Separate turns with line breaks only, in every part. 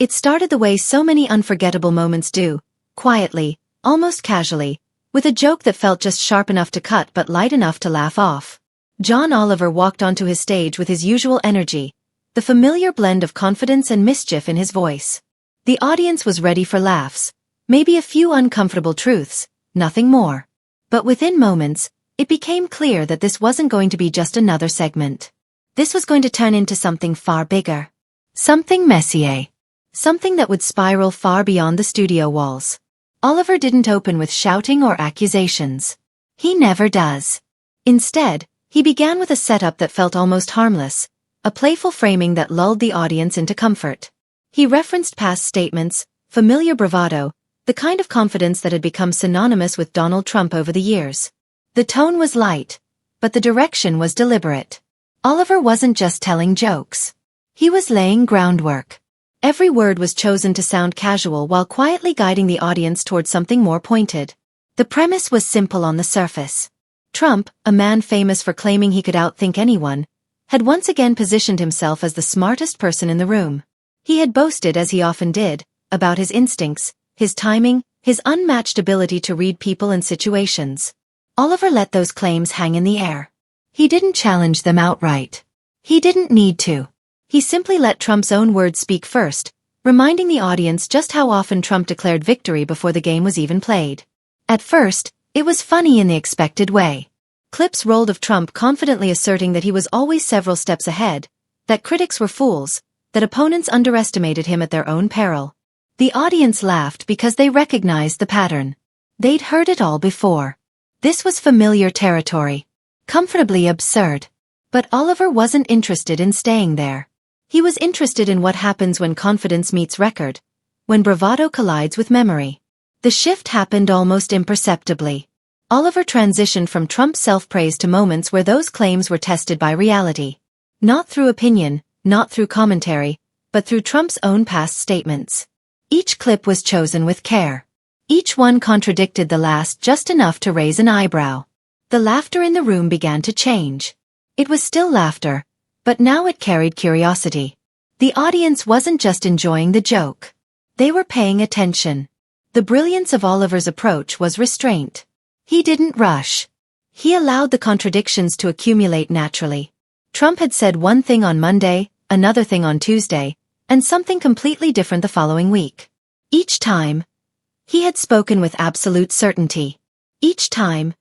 It started the way so many unforgettable moments do, quietly, almost casually, with a joke that felt just sharp enough to cut but light enough to laugh off. John Oliver walked onto his stage with his usual energy, the familiar blend of confidence and mischief in his voice. The audience was ready for laughs, maybe a few uncomfortable truths, nothing more. But within moments, it became clear that this wasn't going to be just another segment. This was going to turn into something far bigger. Something messier. Something that would spiral far beyond the studio walls. Oliver didn't open with shouting or accusations. He never does. Instead, he began with a setup that felt almost harmless, a playful framing that lulled the audience into comfort. He referenced past statements, familiar bravado, the kind of confidence that had become synonymous with Donald Trump over the years. The tone was light, but the direction was deliberate. Oliver wasn't just telling jokes. He was laying groundwork. Every word was chosen to sound casual while quietly guiding the audience towards something more pointed. The premise was simple on the surface. Trump, a man famous for claiming he could outthink anyone, had once again positioned himself as the smartest person in the room. He had boasted, as he often did, about his instincts, his timing, his unmatched ability to read people and situations. Oliver let those claims hang in the air. He didn't challenge them outright. He didn't need to. He simply let Trump's own words speak first, reminding the audience just how often Trump declared victory before the game was even played. At first, it was funny in the expected way. Clips rolled of Trump confidently asserting that he was always several steps ahead, that critics were fools, that opponents underestimated him at their own peril. The audience laughed because they recognized the pattern. They'd heard it all before. This was familiar territory. Comfortably absurd. But Oliver wasn't interested in staying there. He was interested in what happens when confidence meets record, when bravado collides with memory. The shift happened almost imperceptibly. Oliver transitioned from Trump's self-praise to moments where those claims were tested by reality. Not through opinion, not through commentary, but through Trump's own past statements. Each clip was chosen with care. Each one contradicted the last just enough to raise an eyebrow. The laughter in the room began to change. It was still laughter, but now it carried curiosity. The audience wasn't just enjoying the joke. They were paying attention. The brilliance of Oliver's approach was restraint. He didn't rush. He allowed the contradictions to accumulate naturally. Trump had said one thing on Monday, another thing on Tuesday, and something completely different the following week. Each time, he had spoken with absolute certainty. Each time,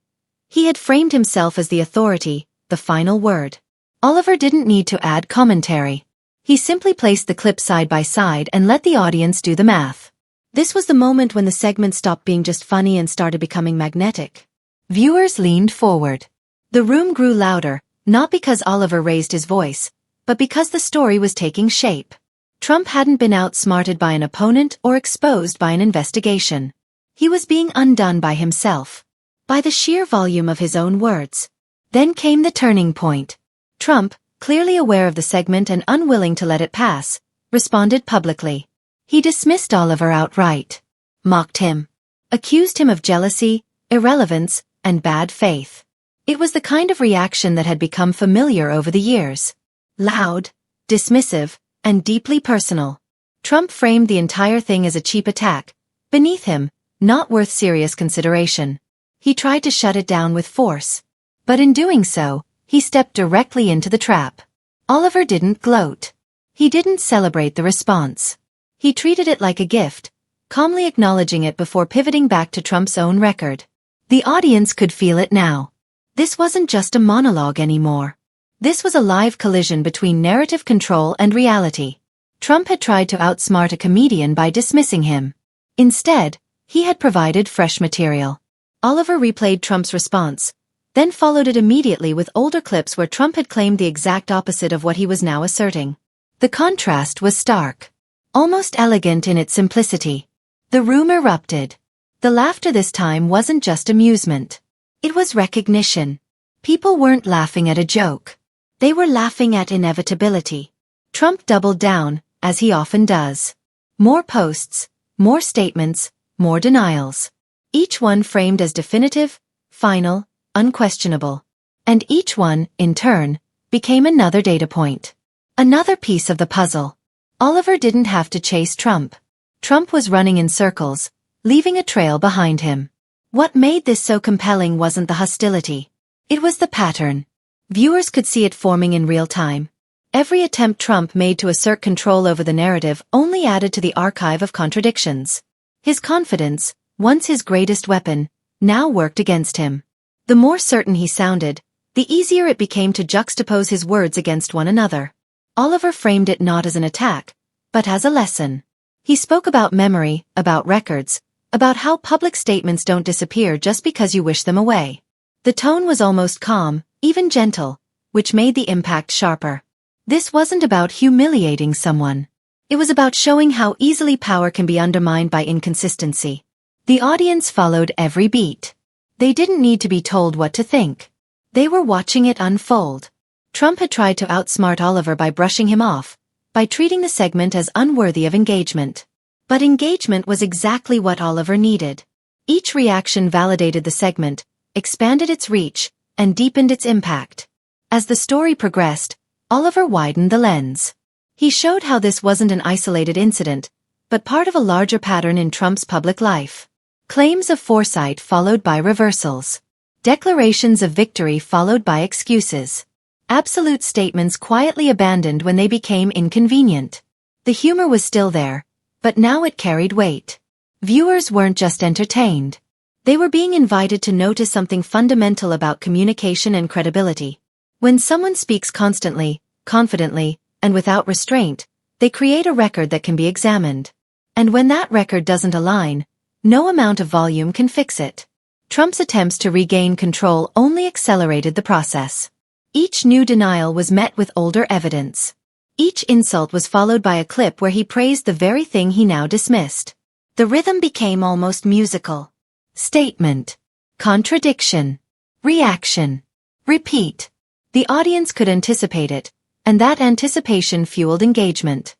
he had framed himself as the authority, the final word. Oliver didn't need to add commentary. He simply placed the clips side by side and let the audience do the math. This was the moment when the segment stopped being just funny and started becoming magnetic. Viewers leaned forward. The room grew louder, not because Oliver raised his voice, but because the story was taking shape. Trump hadn't been outsmarted by an opponent or exposed by an investigation. He was being undone by himself. By the sheer volume of his own words. Then came the turning point. Trump, clearly aware of the segment and unwilling to let it pass, responded publicly. He dismissed Oliver outright. Mocked him. Accused him of jealousy, irrelevance, and bad faith. It was the kind of reaction that had become familiar over the years. Loud, dismissive, and deeply personal. Trump framed the entire thing as a cheap attack, beneath him, not worth serious consideration. He tried to shut it down with force. But in doing so, he stepped directly into the trap. Oliver didn't gloat. He didn't celebrate the response. He treated it like a gift, calmly acknowledging it before pivoting back to Trump's own record. The audience could feel it now. This wasn't just a monologue anymore. This was a live collision between narrative control and reality. Trump had tried to outsmart a comedian by dismissing him. Instead, he had provided fresh material. Oliver replayed Trump's response, then followed it immediately with older clips where Trump had claimed the exact opposite of what he was now asserting. The contrast was stark. Almost elegant in its simplicity. The room erupted. The laughter this time wasn't just amusement. It was recognition. People weren't laughing at a joke. They were laughing at inevitability. Trump doubled down, as he often does. More posts, more statements, more denials. Each one framed as definitive, final, unquestionable. And each one, in turn, became another data point. Another piece of the puzzle. Oliver didn't have to chase Trump. Trump was running in circles, leaving a trail behind him. What made this so compelling wasn't the hostility. It was the pattern. Viewers could see it forming in real time. Every attempt Trump made to assert control over the narrative only added to the archive of contradictions. His confidence, once his greatest weapon, now worked against him. The more certain he sounded, the easier it became to juxtapose his words against one another. Oliver framed it not as an attack, but as a lesson. He spoke about memory, about records, about how public statements don't disappear just because you wish them away. The tone was almost calm, even gentle, which made the impact sharper. This wasn't about humiliating someone. It was about showing how easily power can be undermined by inconsistency. The audience followed every beat. They didn't need to be told what to think. They were watching it unfold. Trump had tried to outsmart Oliver by brushing him off, by treating the segment as unworthy of engagement. But engagement was exactly what Oliver needed. Each reaction validated the segment, expanded its reach, and deepened its impact. As the story progressed, Oliver widened the lens. He showed how this wasn't an isolated incident, but part of a larger pattern in Trump's public life. Claims of foresight followed by reversals. Declarations of victory followed by excuses. Absolute statements quietly abandoned when they became inconvenient. The humor was still there, but now it carried weight. Viewers weren't just entertained. They were being invited to notice something fundamental about communication and credibility. When someone speaks constantly, confidently, and without restraint, they create a record that can be examined. And when that record doesn't align, no amount of volume can fix it. Trump's attempts to regain control only accelerated the process. Each new denial was met with older evidence. Each insult was followed by a clip where he praised the very thing he now dismissed. The rhythm became almost musical. Statement. Contradiction. Reaction. Repeat. The audience could anticipate it, and that anticipation fueled engagement.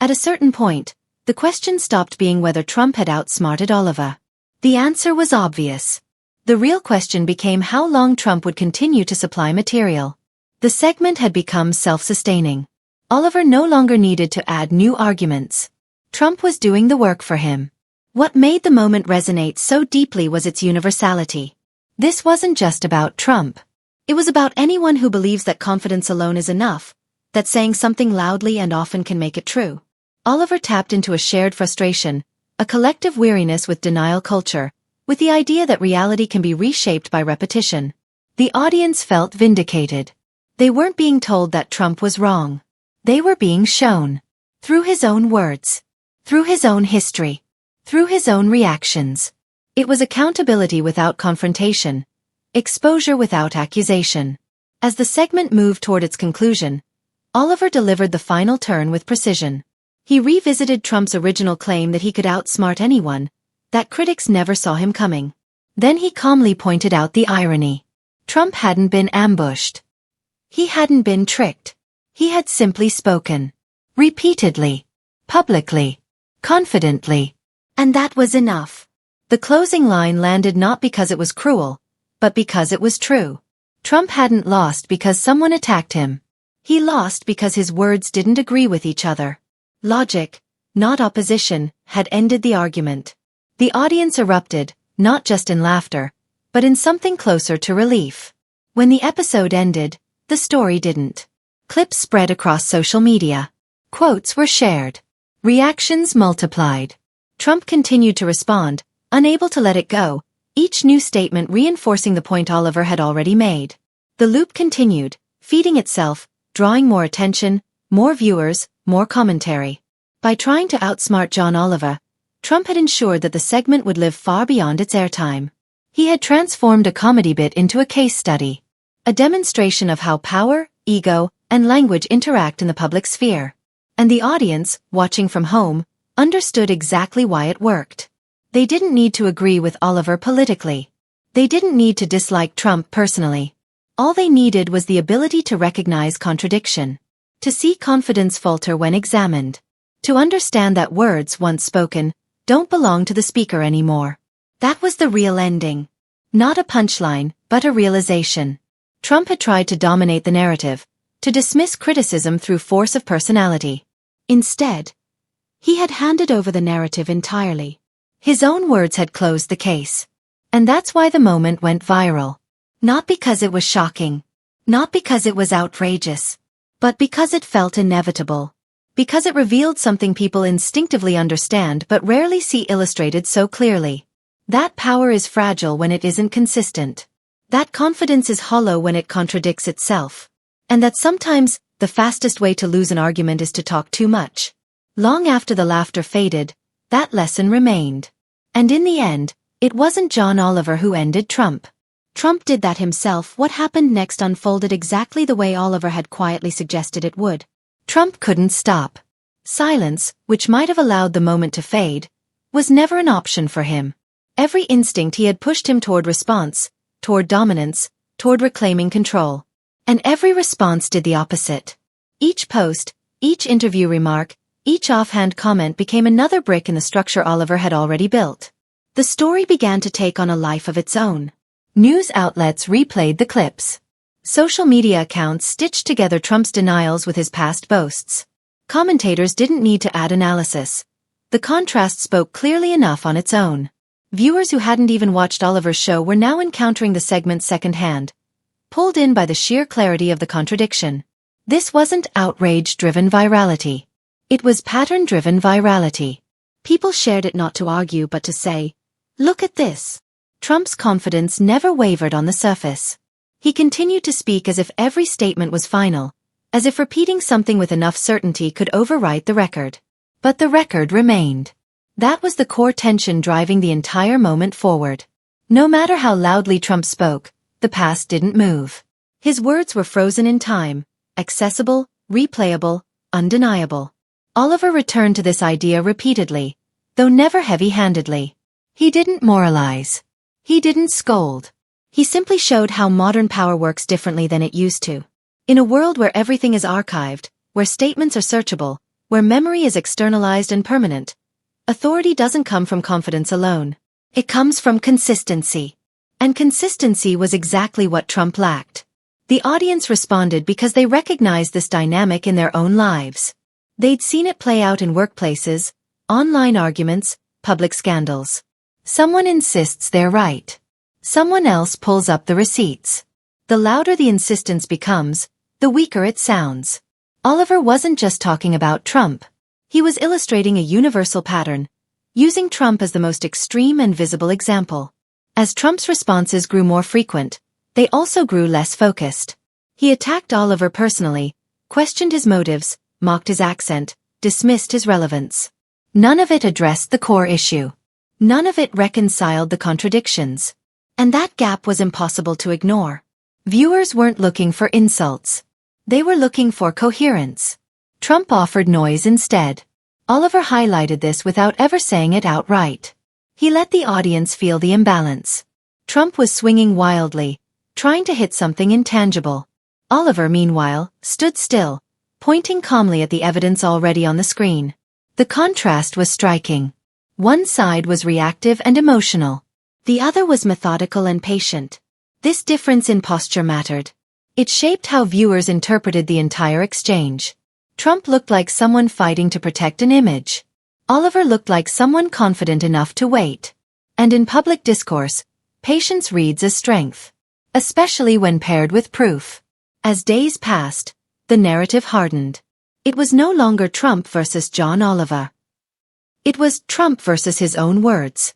At a certain point, the question stopped being whether Trump had outsmarted Oliver. The answer was obvious. The real question became how long Trump would continue to supply material. The segment had become self-sustaining. Oliver no longer needed to add new arguments. Trump was doing the work for him. What made the moment resonate so deeply was its universality. This wasn't just about Trump. It was about anyone who believes that confidence alone is enough, that saying something loudly and often can make it true. Oliver tapped into a shared frustration, a collective weariness with denial culture, with the idea that reality can be reshaped by repetition. The audience felt vindicated. They weren't being told that Trump was wrong. They were being shown. Through his own words. Through his own history. Through his own reactions. It was accountability without confrontation. Exposure without accusation. As the segment moved toward its conclusion, Oliver delivered the final turn with precision. He revisited Trump's original claim that he could outsmart anyone, that critics never saw him coming. Then he calmly pointed out the irony. Trump hadn't been ambushed. He hadn't been tricked. He had simply spoken. Repeatedly. Publicly. Confidently. And that was enough. The closing line landed not because it was cruel, but because it was true. Trump hadn't lost because someone attacked him. He lost because his words didn't agree with each other. Logic, not opposition, had ended the argument. The audience erupted, not just in laughter, but in something closer to relief. When the episode ended, the story didn't. Clips spread across social media. Quotes were shared. Reactions multiplied. Trump continued to respond, unable to let it go, each new statement reinforcing the point Oliver had already made. The loop continued, feeding itself, drawing more attention, more viewers, more commentary. By trying to outsmart John Oliver, Trump had ensured that the segment would live far beyond its airtime. He had transformed a comedy bit into a case study. A demonstration of how power, ego, and language interact in the public sphere. And the audience, watching from home, understood exactly why it worked. They didn't need to agree with Oliver politically. They didn't need to dislike Trump personally. All they needed was the ability to recognize contradiction. To see confidence falter when examined. To understand that words once spoken don't belong to the speaker anymore. That was the real ending. Not a punchline, but a realization. Trump had tried to dominate the narrative, to dismiss criticism through force of personality. Instead, he had handed over the narrative entirely. His own words had closed the case. And that's why the moment went viral. Not because it was shocking. Not because it was outrageous. But because it felt inevitable. Because it revealed something people instinctively understand but rarely see illustrated so clearly. That power is fragile when it isn't consistent. That confidence is hollow when it contradicts itself. And that sometimes, the fastest way to lose an argument is to talk too much. Long after the laughter faded, that lesson remained. And in the end, it wasn't John Oliver who ended Trump. Trump did that himself. What happened next unfolded exactly the way Oliver had quietly suggested it would. Trump couldn't stop. Silence, which might have allowed the moment to fade, was never an option for him. Every instinct he had pushed him toward response, toward dominance, toward reclaiming control. And every response did the opposite. Each post, each interview remark, each offhand comment became another brick in the structure Oliver had already built. The story began to take on a life of its own. News outlets replayed the clips. Social media accounts stitched together Trump's denials with his past boasts. Commentators didn't need to add analysis. The contrast spoke clearly enough on its own. Viewers who hadn't even watched Oliver's show were now encountering the segment secondhand, pulled in by the sheer clarity of the contradiction. This wasn't outrage-driven virality. It was pattern-driven virality. People shared it not to argue but to say, "Look at this." Trump's confidence never wavered on the surface. He continued to speak as if every statement was final, as if repeating something with enough certainty could overwrite the record. But the record remained. That was the core tension driving the entire moment forward. No matter how loudly Trump spoke, the past didn't move. His words were frozen in time, accessible, replayable, undeniable. Oliver returned to this idea repeatedly, though never heavy-handedly. He didn't moralize. He didn't scold. He simply showed how modern power works differently than it used to. In a world where everything is archived, where statements are searchable, where memory is externalized and permanent, authority doesn't come from confidence alone. It comes from consistency. And consistency was exactly what Trump lacked. The audience responded because they recognized this dynamic in their own lives. They'd seen it play out in workplaces, online arguments, public scandals. Someone insists they're right. Someone else pulls up the receipts. The louder the insistence becomes, the weaker it sounds. Oliver wasn't just talking about Trump. He was illustrating a universal pattern, using Trump as the most extreme and visible example. As Trump's responses grew more frequent, they also grew less focused. He attacked Oliver personally, questioned his motives, mocked his accent, dismissed his relevance. None of it addressed the core issue. None of it reconciled the contradictions. And that gap was impossible to ignore. Viewers weren't looking for insults. They were looking for coherence. Trump offered noise instead. Oliver highlighted this without ever saying it outright. He let the audience feel the imbalance. Trump was swinging wildly, trying to hit something intangible. Oliver, meanwhile, stood still, pointing calmly at the evidence already on the screen. The contrast was striking. One side was reactive and emotional. The other was methodical and patient. This difference in posture mattered. It shaped how viewers interpreted the entire exchange. Trump looked like someone fighting to protect an image. Oliver looked like someone confident enough to wait. And in public discourse, patience reads as strength. Especially when paired with proof. As days passed, the narrative hardened. It was no longer Trump versus John Oliver. It was Trump versus his own words.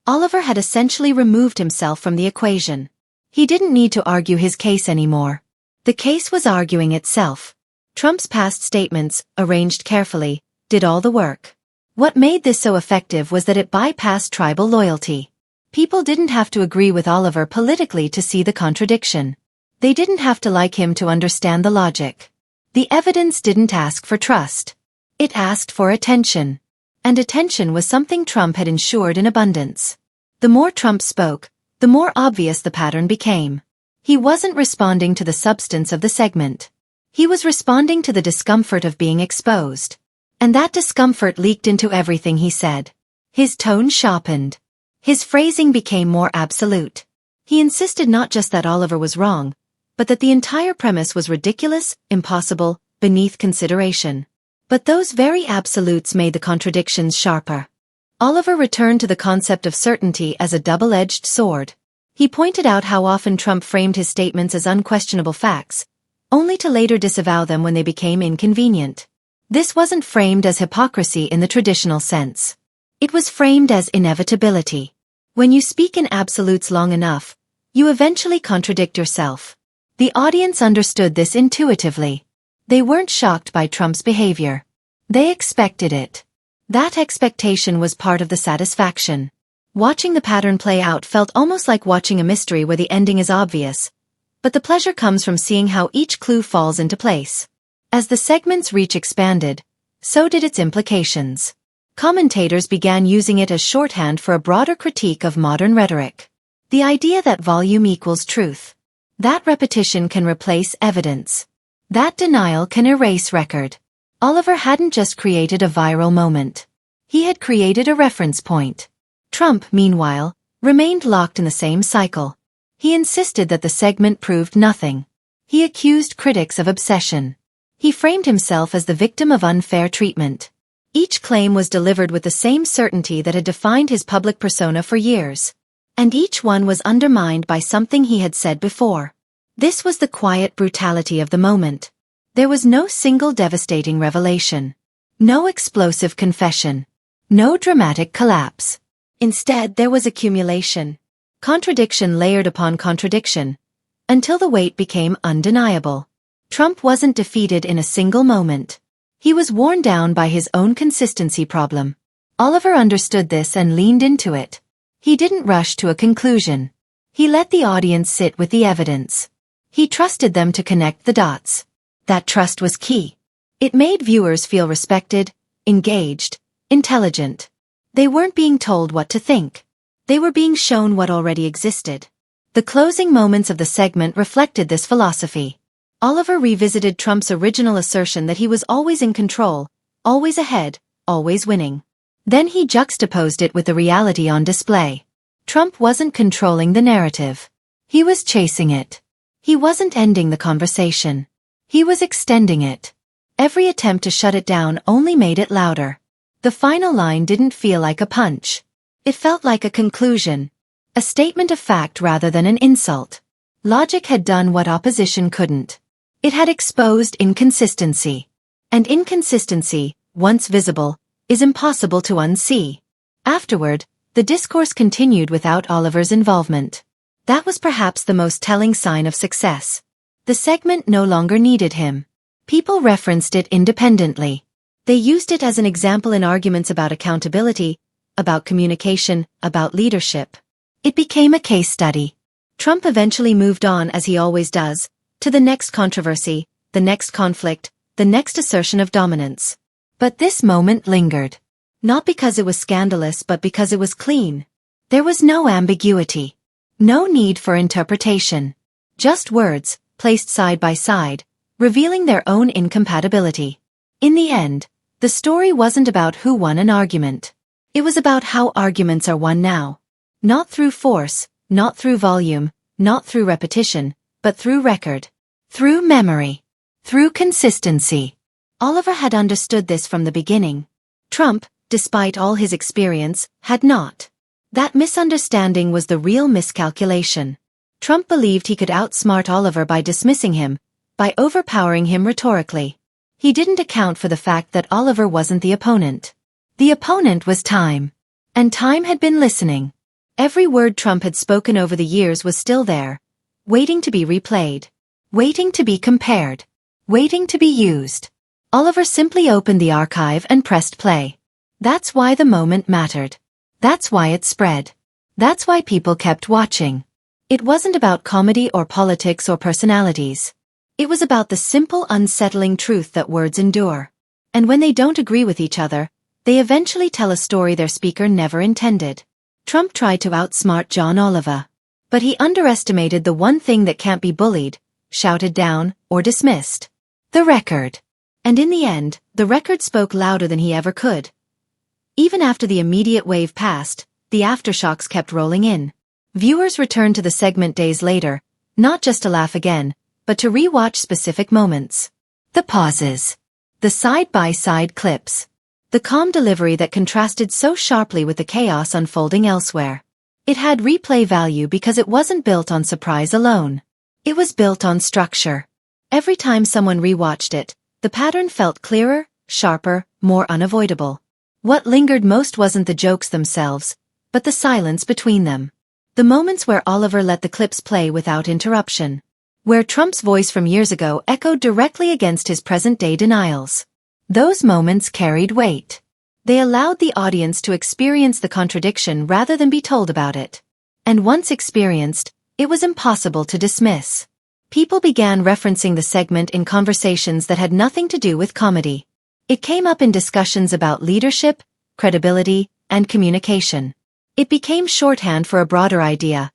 Oliver had essentially removed himself from the equation. He didn't need to argue his case anymore. The case was arguing itself. Trump's past statements, arranged carefully, did all the work. What made this so effective was that it bypassed tribal loyalty. People didn't have to agree with Oliver politically to see the contradiction. They didn't have to like him to understand the logic. The evidence didn't ask for trust. It asked for attention. And attention was something Trump had ensured in abundance. The more Trump spoke, the more obvious the pattern became. He wasn't responding to the substance of the segment. He was responding to the discomfort of being exposed. And that discomfort leaked into everything he said. His tone sharpened. His phrasing became more absolute. He insisted not just that Oliver was wrong, but that the entire premise was ridiculous, impossible, beneath consideration. But those very absolutes made the contradictions sharper. Oliver returned to the concept of certainty as a double-edged sword. He pointed out how often Trump framed his statements as unquestionable facts, only to later disavow them when they became inconvenient. This wasn't framed as hypocrisy in the traditional sense. It was framed as inevitability. When you speak in absolutes long enough, you eventually contradict yourself. The audience understood this intuitively. They weren't shocked by Trump's behavior. They expected it. That expectation was part of the satisfaction. Watching the pattern play out felt almost like watching a mystery where the ending is obvious, but the pleasure comes from seeing how each clue falls into place. As the segment's reach expanded, so did its implications. Commentators began using it as shorthand for a broader critique of modern rhetoric. The idea that volume equals truth. That repetition can replace evidence. That denial can erase record. Oliver hadn't just created a viral moment. He had created a reference point. Trump, meanwhile, remained locked in the same cycle. He insisted that the segment proved nothing. He accused critics of obsession. He framed himself as the victim of unfair treatment. Each claim was delivered with the same certainty that had defined his public persona for years. And each one was undermined by something he had said before. This was the quiet brutality of the moment. There was no single devastating revelation. No explosive confession. No dramatic collapse. Instead, there was accumulation. Contradiction layered upon contradiction, until the weight became undeniable. Trump wasn't defeated in a single moment. He was worn down by his own consistency problem. Oliver understood this and leaned into it. He didn't rush to a conclusion. He let the audience sit with the evidence. He trusted them to connect the dots. That trust was key. It made viewers feel respected, engaged, intelligent. They weren't being told what to think. They were being shown what already existed. The closing moments of the segment reflected this philosophy. Oliver revisited Trump's original assertion that he was always in control, always ahead, always winning. Then he juxtaposed it with the reality on display. Trump wasn't controlling the narrative. He was chasing it. He wasn't ending the conversation. He was extending it. Every attempt to shut it down only made it louder. The final line didn't feel like a punch. It felt like a conclusion. A statement of fact rather than an insult. Logic had done what opposition couldn't. It had exposed inconsistency. And inconsistency, once visible, is impossible to unsee. Afterward, the discourse continued without Oliver's involvement. That was perhaps the most telling sign of success. The segment no longer needed him. People referenced it independently. They used it as an example in arguments about accountability, about communication, about leadership. It became a case study. Trump eventually moved on, as he always does, to the next controversy, the next conflict, the next assertion of dominance. But this moment lingered. Not because it was scandalous but because it was clean. There was no ambiguity. No need for interpretation. Just words, placed side by side, revealing their own incompatibility. In the end, the story wasn't about who won an argument. It was about how arguments are won now. Not through force, not through volume, not through repetition, but through record. Through memory. Through consistency. Oliver had understood this from the beginning. Trump, despite all his experience, had not. That misunderstanding was the real miscalculation. Trump believed he could outsmart Oliver by dismissing him, by overpowering him rhetorically. He didn't account for the fact that Oliver wasn't the opponent. The opponent was time. And time had been listening. Every word Trump had spoken over the years was still there, waiting to be replayed, waiting to be compared, waiting to be used. Oliver simply opened the archive and pressed play. That's why the moment mattered. That's why it spread. That's why people kept watching. It wasn't about comedy or politics or personalities. It was about the simple, unsettling truth that words endure. And when they don't agree with each other, they eventually tell a story their speaker never intended. Trump tried to outsmart John Oliver. But he underestimated the one thing that can't be bullied, shouted down, or dismissed. The record. And in the end, the record spoke louder than he ever could. Even after the immediate wave passed, the aftershocks kept rolling in. Viewers returned to the segment days later, not just to laugh again, but to re-watch specific moments. The pauses. The side-by-side clips. The calm delivery that contrasted so sharply with the chaos unfolding elsewhere. It had replay value because it wasn't built on surprise alone. It was built on structure. Every time someone rewatched it, the pattern felt clearer, sharper, more unavoidable. What lingered most wasn't the jokes themselves, but the silence between them. The moments where Oliver let the clips play without interruption. Where Trump's voice from years ago echoed directly against his present-day denials. Those moments carried weight. They allowed the audience to experience the contradiction rather than be told about it. And once experienced, it was impossible to dismiss. People began referencing the segment in conversations that had nothing to do with comedy. It came up in discussions about leadership, credibility, and communication. It became shorthand for a broader idea.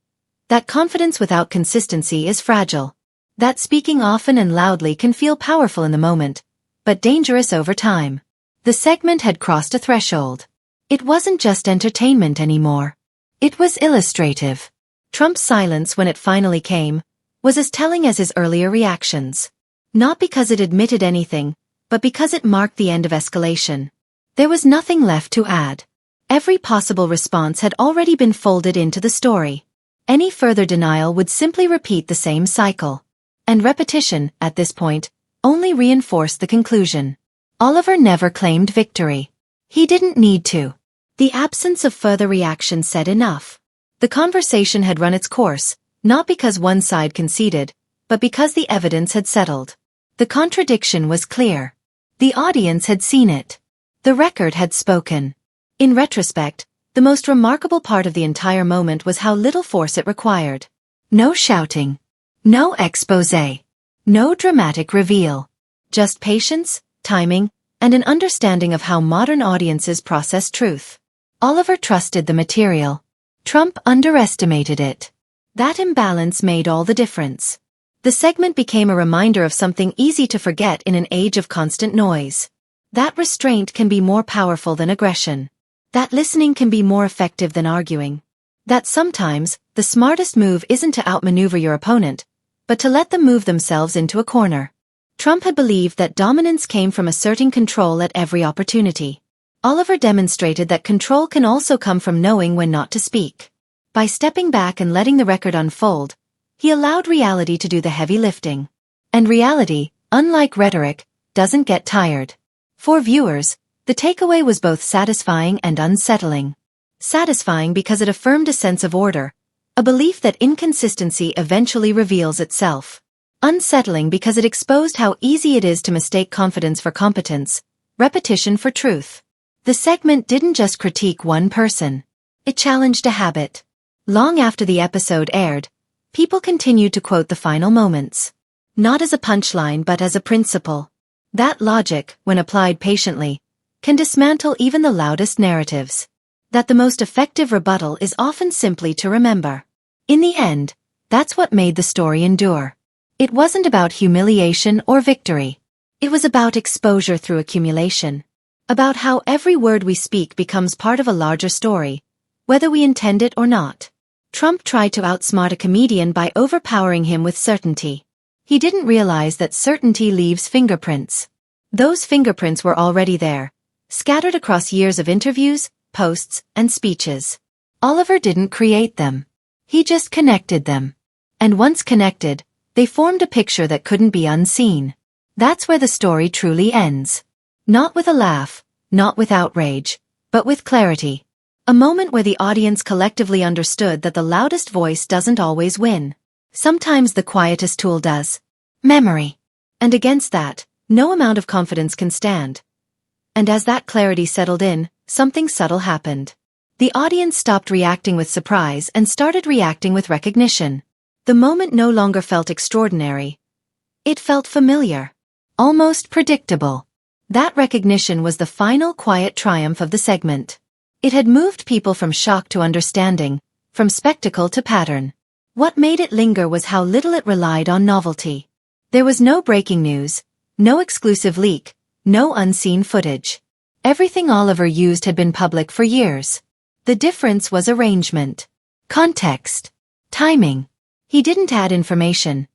That confidence without consistency is fragile. That speaking often and loudly can feel powerful in the moment, but dangerous over time. The segment had crossed a threshold. It wasn't just entertainment anymore. It was illustrative. Trump's silence when it finally came was as telling as his earlier reactions. Not because it admitted anything, but because it marked the end of escalation. There was nothing left to add. Every possible response had already been folded into the story. Any further denial would simply repeat the same cycle. And repetition, at this point, only reinforced the conclusion. Oliver never claimed victory. He didn't need to. The absence of further reaction said enough. The conversation had run its course, not because one side conceded, but because the evidence had settled. The contradiction was clear. The audience had seen it. The record had spoken. In retrospect, the most remarkable part of the entire moment was how little force it required. No shouting. No exposé. No dramatic reveal. Just patience, timing, and an understanding of how modern audiences process truth. Oliver trusted the material. Trump underestimated it. That imbalance made all the difference. The segment became a reminder of something easy to forget in an age of constant noise. That restraint can be more powerful than aggression. That listening can be more effective than arguing. That sometimes, the smartest move isn't to outmaneuver your opponent, but to let them move themselves into a corner. Trump had believed that dominance came from asserting control at every opportunity. Oliver demonstrated that control can also come from knowing when not to speak. By stepping back and letting the record unfold, he allowed reality to do the heavy lifting. And reality, unlike rhetoric, doesn't get tired. For viewers, the takeaway was both satisfying and unsettling. Satisfying because it affirmed a sense of order, a belief that inconsistency eventually reveals itself. Unsettling because it exposed how easy it is to mistake confidence for competence, repetition for truth. The segment didn't just critique one person. It challenged a habit. Long after the episode aired, people continued to quote the final moments. Not as a punchline but as a principle. That logic, when applied patiently, can dismantle even the loudest narratives. That the most effective rebuttal is often simply to remember. In the end, that's what made the story endure. It wasn't about humiliation or victory. It was about exposure through accumulation. About how every word we speak becomes part of a larger story, whether we intend it or not. Trump tried to outsmart a comedian by overpowering him with certainty. He didn't realize that certainty leaves fingerprints. Those fingerprints were already there, scattered across years of interviews, posts, and speeches. Oliver didn't create them. He just connected them. And once connected, they formed a picture that couldn't be unseen. That's where the story truly ends. Not with a laugh, not with outrage, but with clarity. A moment where the audience collectively understood that the loudest voice doesn't always win. Sometimes the quietest tool does. Memory. And against that, no amount of confidence can stand. And as that clarity settled in, something subtle happened. The audience stopped reacting with surprise and started reacting with recognition. The moment no longer felt extraordinary. It felt familiar. Almost predictable. That recognition was the final quiet triumph of the segment. It had moved people from shock to understanding, from spectacle to pattern. What made it linger was how little it relied on novelty. There was no breaking news, no exclusive leak, no unseen footage. Everything Oliver used had been public for years. The difference was arrangement, context, timing. He didn't add information.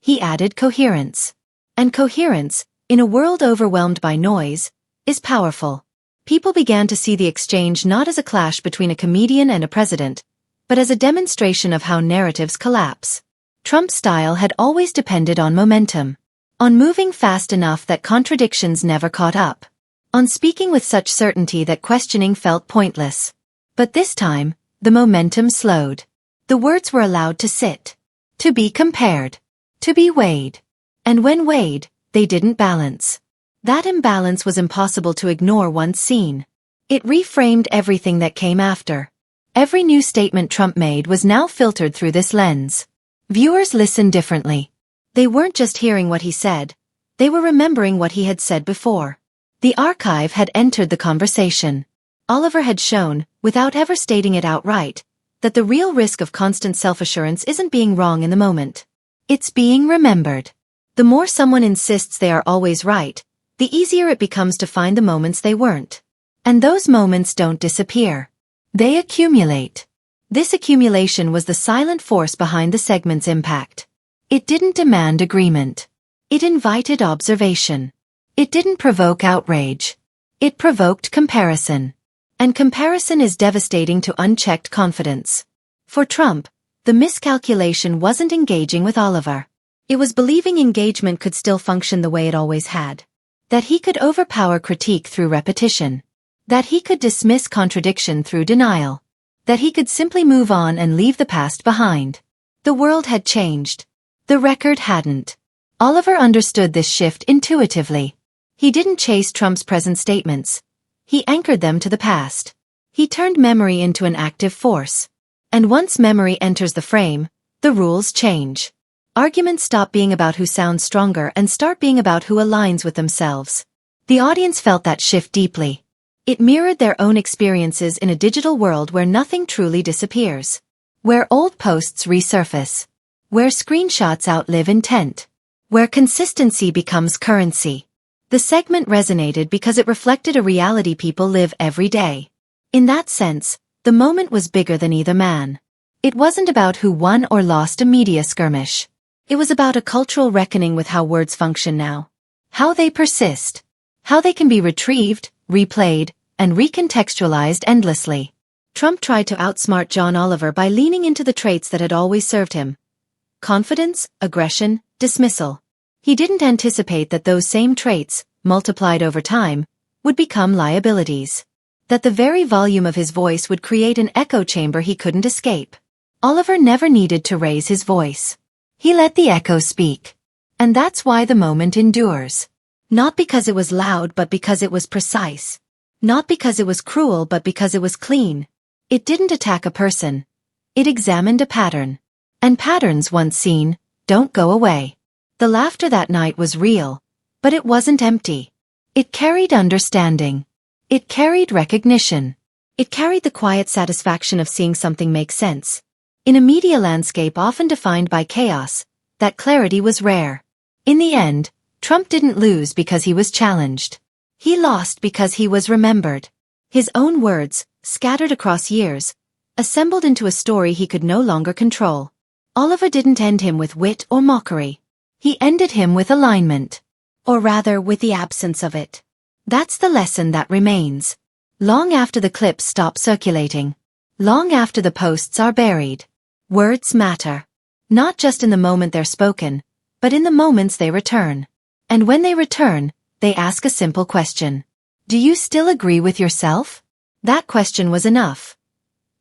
He added coherence. And coherence, in a world overwhelmed by noise, is powerful. People began to see the exchange not as a clash between a comedian and a president, but as a demonstration of how narratives collapse. Trump's style had always depended on momentum, on moving fast enough that contradictions never caught up, on speaking with such certainty that questioning felt pointless. But this time, the momentum slowed. The words were allowed to sit, to be compared, to be weighed. And when weighed, they didn't balance. That imbalance was impossible to ignore once seen. It reframed everything that came after. Every new statement Trump made was now filtered through this lens. Viewers listened differently. They weren't just hearing what he said, they were remembering what he had said before. The archive had entered the conversation. Oliver had shown, without ever stating it outright, that the real risk of constant self-assurance isn't being wrong in the moment. It's being remembered. The more someone insists they are always right, the easier it becomes to find the moments they weren't. And those moments don't disappear. They accumulate. This accumulation was the silent force behind the segment's impact. It didn't demand agreement. It invited observation. It didn't provoke outrage. It provoked comparison. And comparison is devastating to unchecked confidence. For Trump, the miscalculation wasn't engaging with Oliver. It was believing engagement could still function the way it always had. That he could overpower critique through repetition. That he could dismiss contradiction through denial. That he could simply move on and leave the past behind. The world had changed. The record hadn't. Oliver understood this shift intuitively. He didn't chase Trump's present statements. He anchored them to the past. He turned memory into an active force. And once memory enters the frame, the rules change. Arguments stop being about who sounds stronger and start being about who aligns with themselves. The audience felt that shift deeply. It mirrored their own experiences in a digital world where nothing truly disappears. Where old posts resurface. Where screenshots outlive intent. Where consistency becomes currency. The segment resonated because it reflected a reality people live every day. In that sense, the moment was bigger than either man. It wasn't about who won or lost a media skirmish. It was about a cultural reckoning with how words function now. How they persist. How they can be retrieved, replayed, and recontextualized endlessly. Trump tried to outsmart John Oliver by leaning into the traits that had always served him. Confidence, aggression, dismissal. He didn't anticipate that those same traits, multiplied over time, would become liabilities. That the very volume of his voice would create an echo chamber he couldn't escape. Oliver never needed to raise his voice. He let the echo speak. And that's why the moment endures. Not because it was loud but because it was precise. Not because it was cruel but because it was clean. It didn't attack a person. It examined a pattern. And patterns once seen, don't go away. The laughter that night was real, but it wasn't empty. It carried understanding. It carried recognition. It carried the quiet satisfaction of seeing something make sense. In a media landscape often defined by chaos, that clarity was rare. In the end, Trump didn't lose because he was challenged. He lost because he was remembered. His own words, scattered across years, assembled into a story he could no longer control. Oliver didn't end him with wit or mockery. He ended him with alignment. Or rather, with the absence of it. That's the lesson that remains. Long after the clips stop circulating. Long after the posts are buried. Words matter. Not just in the moment they're spoken, but in the moments they return. And when they return, they ask a simple question. Do you still agree with yourself? That question was enough.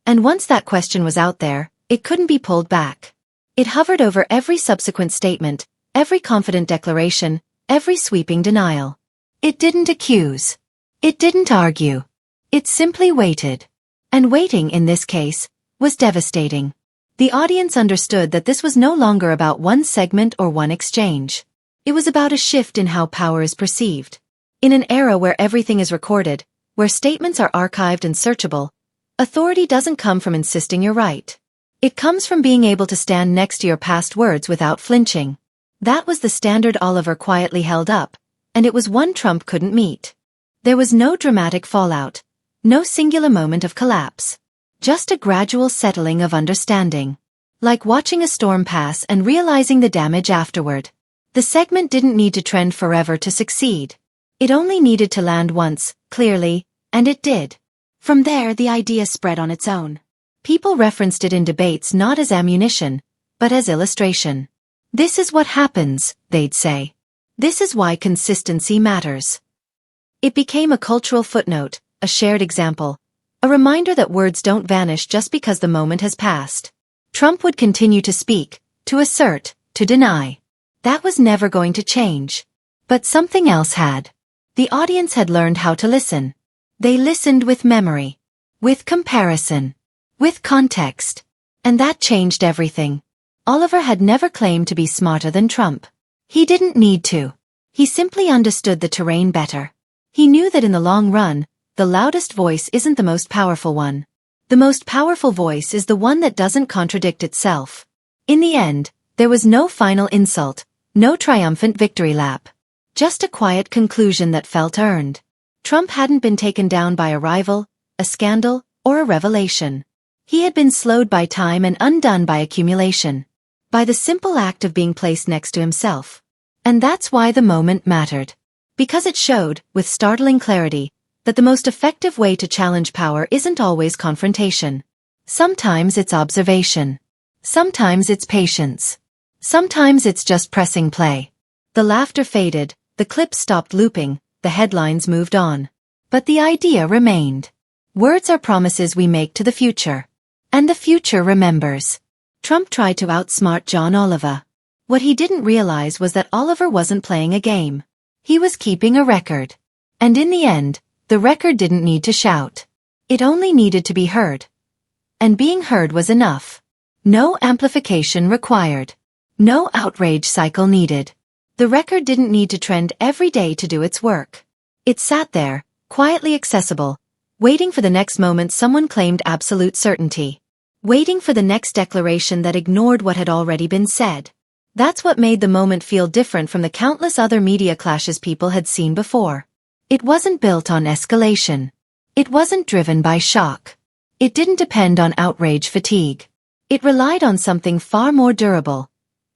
And once that question was out there, it couldn't be pulled back. It hovered over every subsequent statement, every confident declaration, every sweeping denial. It didn't accuse. It didn't argue. It simply waited. And waiting, in this case, was devastating. The audience understood that this was no longer about one segment or one exchange. It was about a shift in how power is perceived. In an era where everything is recorded, where statements are archived and searchable, authority doesn't come from insisting you're right. It comes from being able to stand next to your past words without flinching. That was the standard Oliver quietly held up, and it was one Trump couldn't meet. There was no dramatic fallout, no singular moment of collapse, just a gradual settling of understanding. Like watching a storm pass and realizing the damage afterward. The segment didn't need to trend forever to succeed. It only needed to land once, clearly, and it did. From there, the idea spread on its own. People referenced it in debates not as ammunition, but as illustration. This is what happens, they'd say. This is why consistency matters. It became a cultural footnote, a shared example, a reminder that words don't vanish just because the moment has passed. Trump would continue to speak, to assert, to deny. That was never going to change. But something else had. The audience had learned how to listen. They listened with memory, with comparison, with context. And that changed everything. Oliver had never claimed to be smarter than Trump. He didn't need to. He simply understood the terrain better. He knew that in the long run, the loudest voice isn't the most powerful one. The most powerful voice is the one that doesn't contradict itself. In the end, there was no final insult, no triumphant victory lap. Just a quiet conclusion that felt earned. Trump hadn't been taken down by a rival, a scandal, or a revelation. He had been slowed by time and undone by accumulation. By the simple act of being placed next to himself. And that's why the moment mattered. Because it showed, with startling clarity, that the most effective way to challenge power isn't always confrontation. Sometimes it's observation. Sometimes it's patience. Sometimes it's just pressing play. The laughter faded, the clips stopped looping, the headlines moved on. But the idea remained. Words are promises we make to the future. And the future remembers. Trump tried to outsmart John Oliver. What he didn't realize was that Oliver wasn't playing a game. He was keeping a record. And in the end, the record didn't need to shout. It only needed to be heard. And being heard was enough. No amplification required. No outrage cycle needed. The record didn't need to trend every day to do its work. It sat there, quietly accessible, waiting for the next moment someone claimed absolute certainty. Waiting for the next declaration that ignored what had already been said. That's what made the moment feel different from the countless other media clashes people had seen before. It wasn't built on escalation. It wasn't driven by shock. It didn't depend on outrage fatigue. It relied on something far more durable.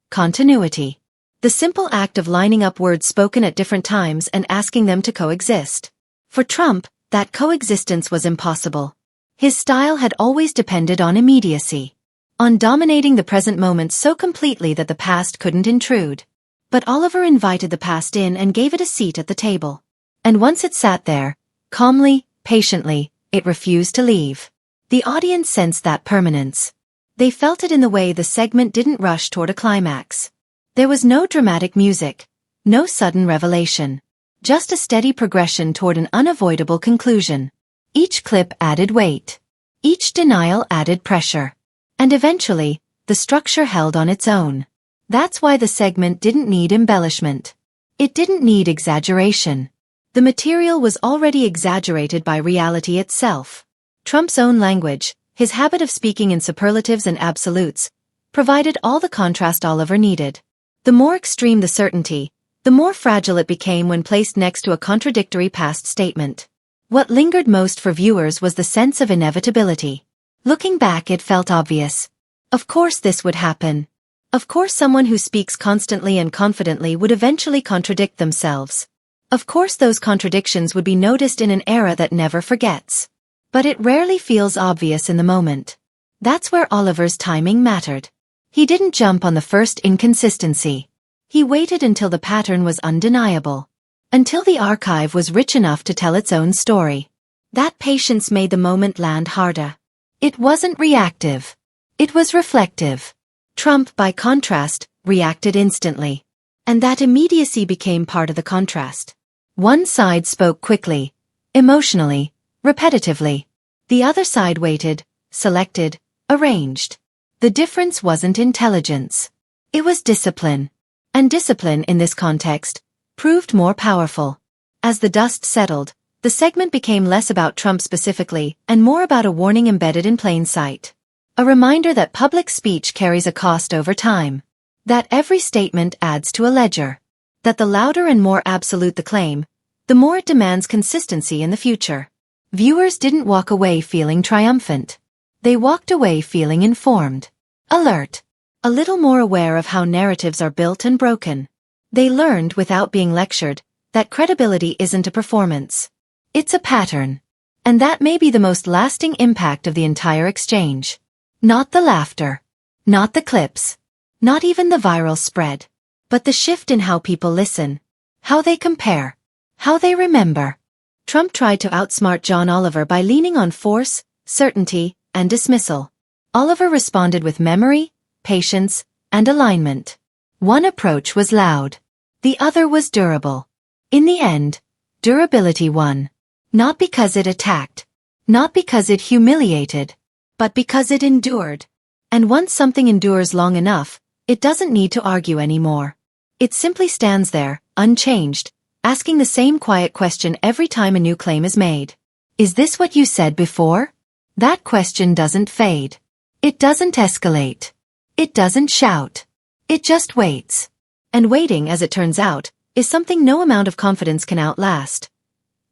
Continuity. The simple act of lining up words spoken at different times and asking them to coexist. For Trump, that coexistence was impossible. His style had always depended on immediacy. On dominating the present moment so completely that the past couldn't intrude. But Oliver invited the past in and gave it a seat at the table. And once it sat there, calmly, patiently, it refused to leave. The audience sensed that permanence. They felt it in the way the segment didn't rush toward a climax. There was no dramatic music, no sudden revelation. Just a steady progression toward an unavoidable conclusion. Each clip added weight. Each denial added pressure. And eventually, the structure held on its own. That's why the segment didn't need embellishment. It didn't need exaggeration. The material was already exaggerated by reality itself. Trump's own language, his habit of speaking in superlatives and absolutes, provided all the contrast Oliver needed. The more extreme the certainty, the more fragile it became when placed next to a contradictory past statement. What lingered most for viewers was the sense of inevitability. Looking back, it felt obvious. Of course this would happen. Of course someone who speaks constantly and confidently would eventually contradict themselves. Of course those contradictions would be noticed in an era that never forgets. But it rarely feels obvious in the moment. That's where Oliver's timing mattered. He didn't jump on the first inconsistency. He waited until the pattern was undeniable. Until the archive was rich enough to tell its own story. That patience made the moment land harder. It wasn't reactive. It was reflective. Trump, by contrast, reacted instantly. And that immediacy became part of the contrast. One side spoke quickly, emotionally, repetitively. The other side waited, selected, arranged. The difference wasn't intelligence. It was discipline. And discipline in this context proved more powerful. As the dust settled, the segment became less about Trump specifically and more about a warning embedded in plain sight. A reminder that public speech carries a cost over time. That every statement adds to a ledger. That the louder and more absolute the claim, the more it demands consistency in the future. Viewers didn't walk away feeling triumphant. They walked away feeling informed. Alert. A little more aware of how narratives are built and broken. They learned without being lectured that credibility isn't a performance. It's a pattern. And that may be the most lasting impact of the entire exchange. Not the laughter. Not the clips. Not even the viral spread. But the shift in how people listen. How they compare. How they remember. Trump tried to outsmart John Oliver by leaning on force, certainty, and dismissal. Oliver responded with memory, patience, and alignment. One approach was loud. The other was durable. In the end, durability won. Not because it attacked. Not because it humiliated. But because it endured. And once something endures long enough, it doesn't need to argue anymore. It simply stands there, unchanged, asking the same quiet question every time a new claim is made. Is this what you said before? That question doesn't fade. It doesn't escalate. It doesn't shout. It just waits. And waiting, as it turns out, is something no amount of confidence can outlast.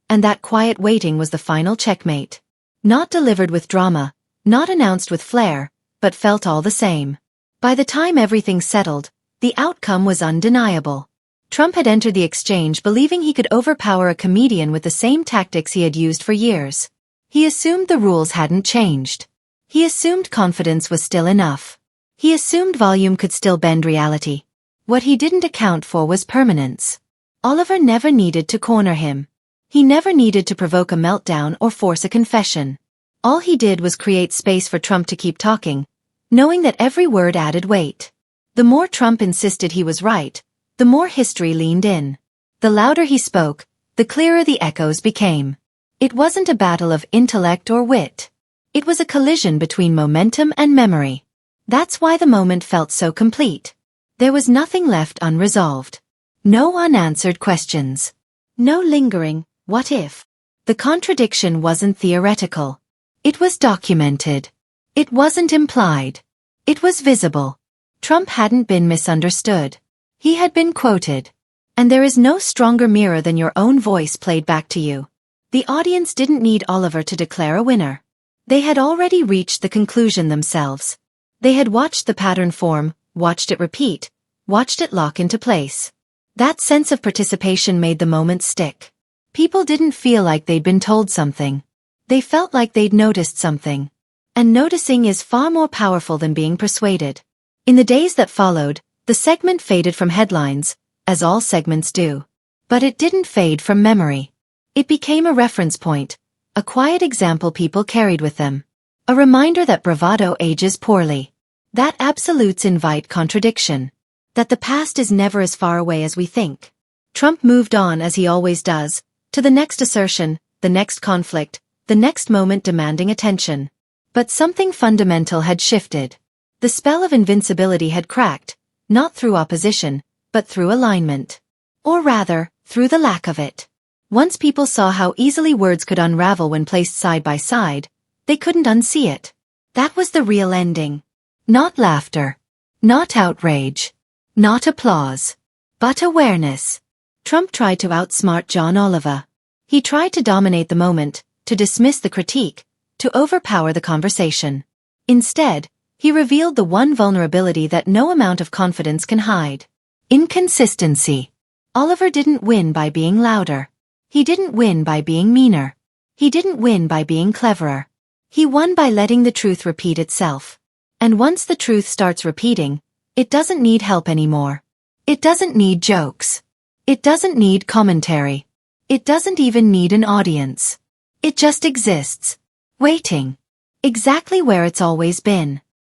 And that quiet waiting was the final checkmate. Not delivered with drama, not announced with flair, but felt all the same. By the time everything settled, the outcome was undeniable. Trump had entered the exchange believing he could overpower a comedian with the same tactics he had used for years. He assumed the rules hadn't changed. He assumed confidence was still enough. He assumed volume could still bend reality. What he didn't account for was permanence. Oliver never needed to corner him. He never needed to provoke a meltdown or force a confession. All he did was create space for Trump to keep talking, knowing that every word added weight. The more Trump insisted he was right, the more history leaned in. The louder he spoke, the clearer the echoes became. It wasn't a battle of intellect or wit. It was a collision between momentum and memory. That's why the moment felt so complete. There was nothing left unresolved. No unanswered questions. No lingering, what if? The contradiction wasn't theoretical. It was documented. It wasn't implied. It was visible. Trump hadn't been misunderstood. He had been quoted. And there is no stronger mirror than your own voice played back to you. The audience didn't need Oliver to declare a winner. They had already reached the conclusion themselves. They had watched the pattern form, watched it repeat, watched it lock into place. That sense of participation made the moment stick. People didn't feel like they'd been told something. They felt like they'd noticed something. And noticing is far more powerful than being persuaded. In the days that followed, the segment faded from headlines, as all segments do. But it didn't fade from memory. It became a reference point, a quiet example people carried with them. A reminder that bravado ages poorly. That absolutes invite contradiction. That the past is never as far away as we think. Trump moved on, as he always does, to the next assertion, the next conflict, the next moment demanding attention. But something fundamental had shifted. The spell of invincibility had cracked, not through opposition, but through alignment. Or rather, through the lack of it. Once people saw how easily words could unravel when placed side by side, they couldn't unsee it. That was the real ending. Not laughter. Not outrage. Not applause. But awareness. Trump tried to outsmart John Oliver. He tried to dominate the moment, to dismiss the critique, to overpower the conversation. Instead, he revealed the one vulnerability that no amount of confidence can hide. Inconsistency. Oliver didn't win by being louder. He didn't win by being meaner. He didn't win by being cleverer. He won by letting the truth repeat itself. And once the truth starts repeating, it doesn't need help anymore. It doesn't need jokes. It doesn't need commentary. It doesn't even need an audience. It just exists. Waiting. Exactly where it's always been.